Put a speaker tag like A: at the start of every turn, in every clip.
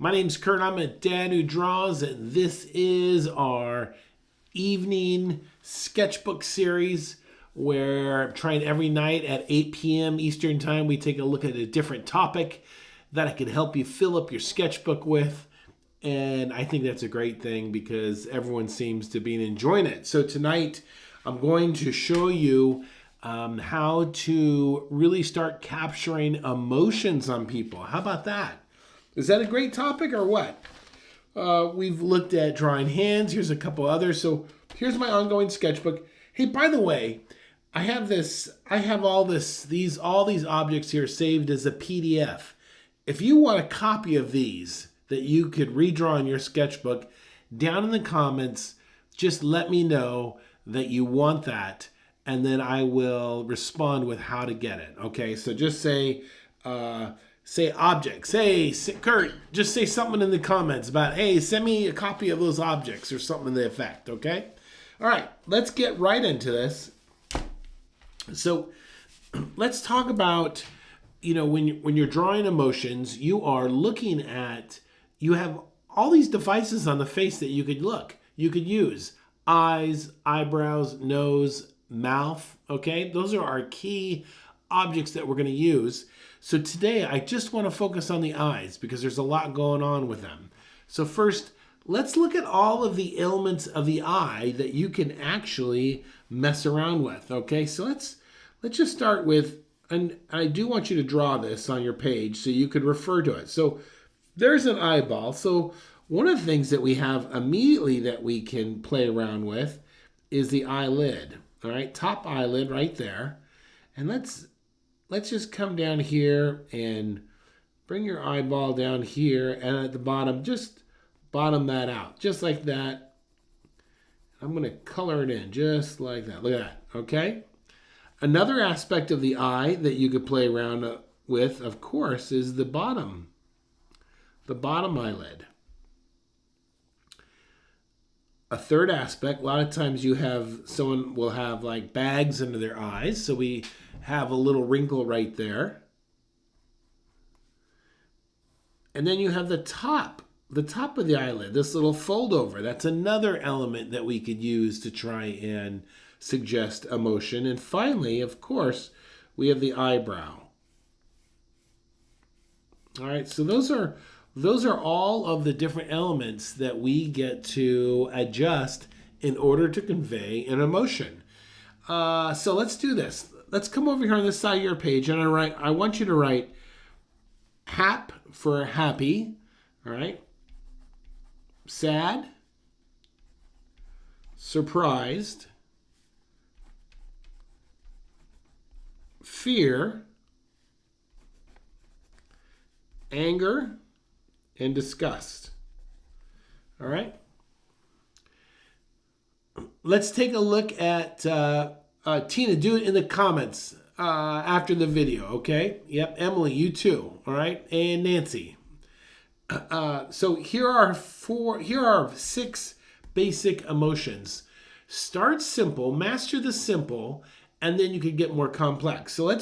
A: My name's Kurt. I'm a dad who draws, and this is our evening sketchbook series where I'm trying every night at 8 p.m. Eastern Time, we take a look at a different topic that I can help you fill up your sketchbook with. And I think that's a great thing because everyone seems to be enjoying it. So tonight, I'm going to show you how to really start capturing emotions on people. How about that? Is that a great topic or what? We've looked at drawing hands. Here's a couple others. So here's my ongoing sketchbook. Hey, by the way, I have all these objects here saved as a PDF. If you want a copy of these that you could redraw in your sketchbook, down in the comments, just let me know that you want that, and then I will respond with how to get it. Okay, so just say object. Say, Kurt, just say something in the comments about, hey, send me a copy of those objects or something to the effect, okay? All right, let's get right into this. So let's talk about, when you're drawing emotions, you are looking at, you have all these devices on the face that you could use. Eyes, eyebrows, nose, mouth, okay? Those are our key objects that we're going to use. So today, I just want to focus on the eyes because there's a lot going on with them. So first, let's look at all of the elements of the eye that you can actually mess around with, okay? So let's just start with, and I do want you to draw this on your page so you could refer to it. So there's an eyeball. So one of the things that we have immediately that we can play around with is the eyelid, all right? Top eyelid right there. And let's just come down here and bring your eyeball down here, and at the bottom, just bottom that out, just like that. I'm going to color it in just like that. Look at that, okay? Another aspect of the eye that you could play around with, of course, is the bottom eyelid. A third aspect, a lot of times someone will have like bags under their eyes, so we have a little wrinkle right there. And then you have the top of the eyelid, this little fold over. That's another element that we could use to try and suggest emotion. And finally, of course, we have the eyebrow. All right, so those are all of the different elements that we get to adjust in order to convey an emotion. So let's do this. Let's come over here on this side of your page, and I want you to write hap for happy, all right? Sad, surprised, fear, anger, and disgust. All right? Let's take a look at, Tina, do it in the comments after the video, okay? Yep, Emily, you too, all right? And Nancy. So here are 6 basic emotions. Start simple, master the simple, and then you can get more complex. So let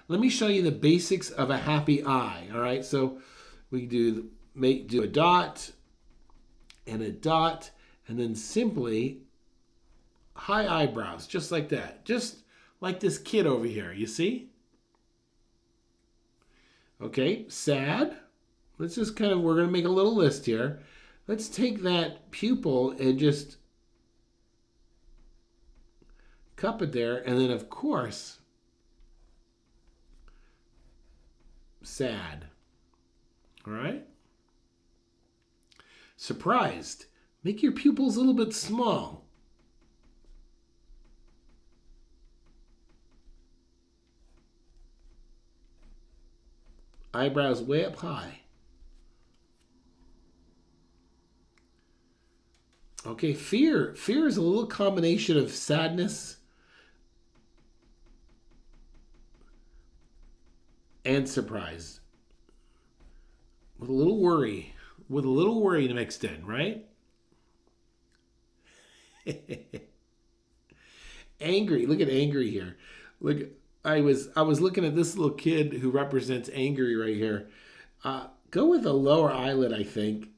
A: me show you the basics of a happy eye, all right? So we do a dot, and then simply high eyebrows, just like that. Just like this kid over here, you see? Okay, sad. Let's just we're going to make a little list here. Let's take that pupil and just cup it there. And then, of course, sad. All right? Surprised. Make your pupils a little bit small. Eyebrows way up high. Okay, fear. Fear is a little combination of sadness and surprise. With a little worry mixed in, right? Angry. Look at angry here. Look, I was looking at this little kid who represents angry right here. go with a lower eyelid, I think.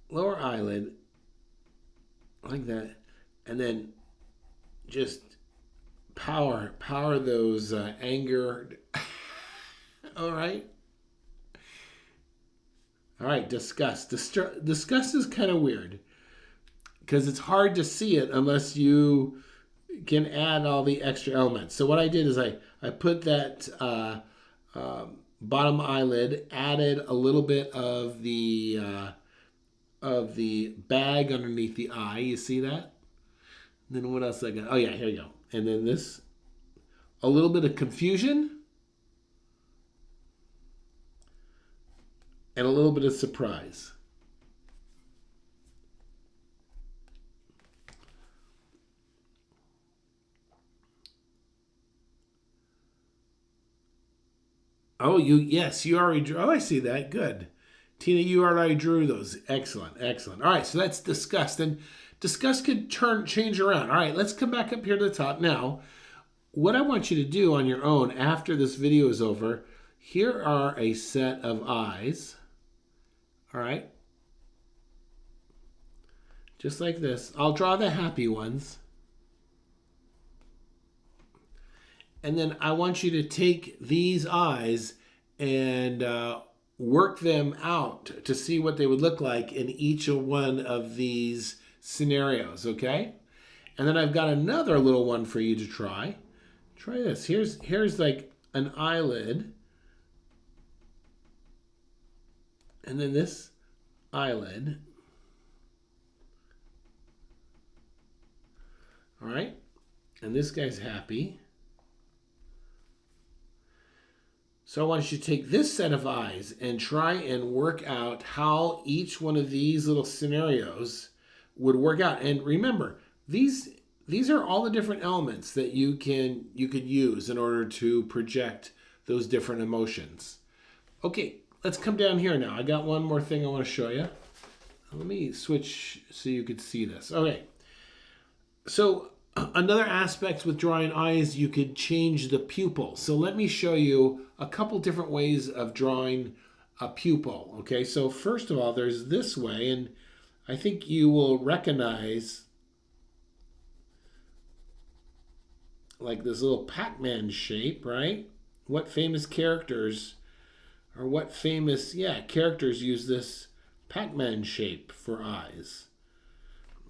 A: Lower eyelid, like that, and then just power those angered. All right. All right, disgust. Disgust is kind of weird because it's hard to see it unless you can add all the extra elements. So what I did is I put that bottom eyelid, added a little bit of the bag underneath the eye. You see that? And then what else I got? Oh yeah, here you go. And then this, a little bit of confusion and a little bit of surprise. Oh, yes, you already drew. Oh, I see that. Good. Tina, you already drew those. Excellent, excellent. All right, so that's disgust. And disgust could change around. All right, let's come back up here to the top. Now, what I want you to do on your own after this video is over, here are a set of eyes. All right. Just like this. I'll draw the happy ones. And then I want you to take these eyes and work them out to see what they would look like in each one of these scenarios, okay? And then I've got another little one for you to try. Try this. Here's like an eyelid. And then this eyelid. All right? And this guy's happy. So I want you to take this set of eyes and try and work out how each one of these little scenarios would work out. And remember, these are all the different elements that you could use in order to project those different emotions. Okay, let's come down here now. I got one more thing I want to show you. Let me switch so you could see this. Okay, so another aspect with drawing eyes, you could change the pupil. So let me show you a couple different ways of drawing a pupil. Okay, so first of all, there's this way, and I think you will recognize like this little Pac-Man shape, right? What famous characters or what famous, characters use this Pac-Man shape for eyes?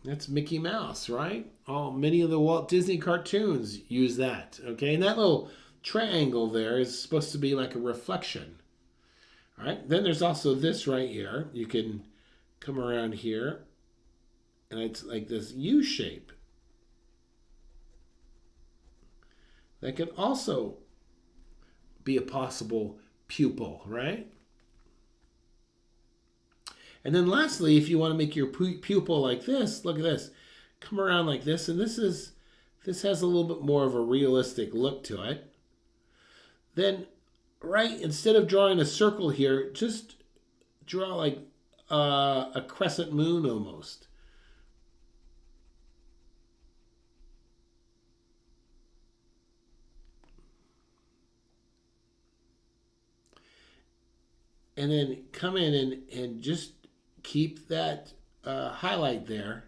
A: That's Mickey Mouse, right? Many of the Walt Disney cartoons use that, okay? And that little triangle there is supposed to be like a reflection, all right? Then there's also this right here. You can come around here, and it's like this U shape. That could also be a possible pupil, right? And then lastly, if you want to make your pupil like this, look at this. Come around like this, and this has a little bit more of a realistic look to it. Then, right, instead of drawing a circle here, just draw like a crescent moon almost. And then come in and just keep that highlight there.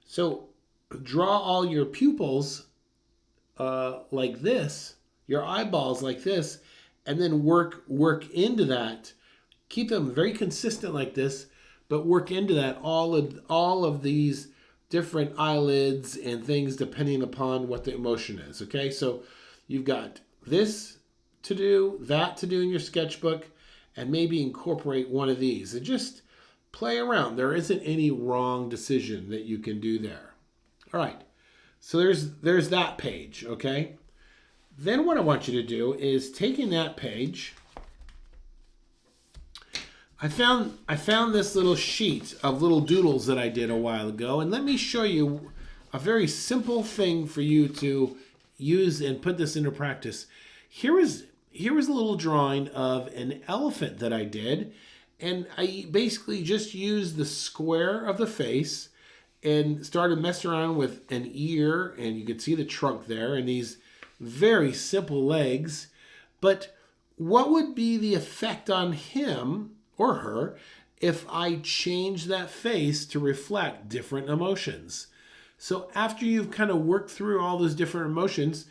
A: So draw all your pupils like this, your eyeballs like this, and then work into that. Keep them very consistent like this, but work into that all of these different eyelids and things depending upon what the emotion is, okay? So you've got this to do, that to do in your sketchbook, and maybe incorporate one of these and just play around. There isn't any wrong decision that you can do there. All right, so there's that page, okay? Then what I want you to do is taking that page, I found this little sheet of little doodles that I did a while ago, and let me show you a very simple thing for you to use and put this into practice. Here is a little drawing of an elephant that I did, and I basically just used the square of the face and started messing around with an ear, and you could see the trunk there and these very simple legs. But what would be the effect on him or her if I change that face to reflect different emotions? So after you've kind of worked through all those different emotions,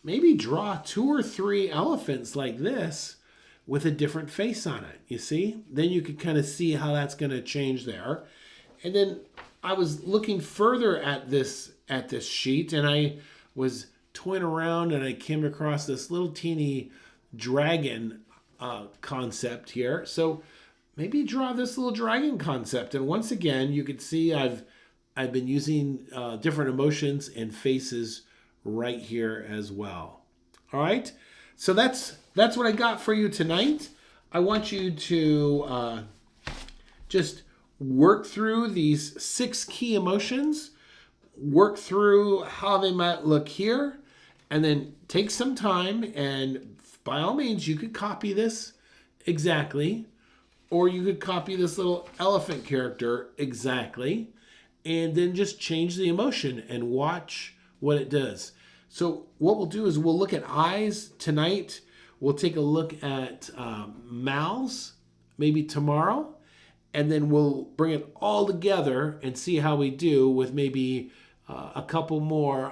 A: maybe draw 2 or 3 elephants like this with a different face on it, you see? Then you could kind of see how that's going to change there. And then I was looking further at this sheet, and I was toying around, and I came across this little teeny dragon concept here. So maybe draw this little dragon concept. And once again, you could see I've been using different emotions and faces right here as well. All right, so that's what I got for you tonight. I want you to just work through these 6 key emotions, work through how they might look here, and then take some time, and by all means, you could copy this exactly, or you could copy this little elephant character exactly, and then just change the emotion and watch what it does. So what we'll do is we'll look at eyes tonight. We'll take a look at mouths maybe tomorrow, and then we'll bring it all together and see how we do with maybe a couple more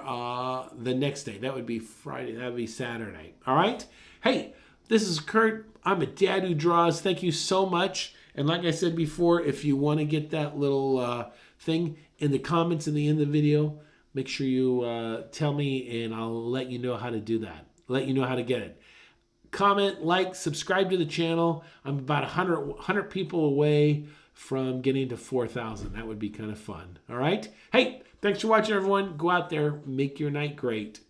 A: the next day. That would be Friday. That would be Saturday. All right? Hey, this is Kurt. I'm a dad who draws. Thank you so much. And like I said before, if you want to get that little thing in the comments in the end of the video, make sure you tell me, and I'll let you know how to do that. Let you know how to get it. Comment, like, subscribe to the channel. I'm about 100 people away from getting to 4,000. That would be kind of fun. All right? Hey, thanks for watching, everyone. Go out there, make your night great.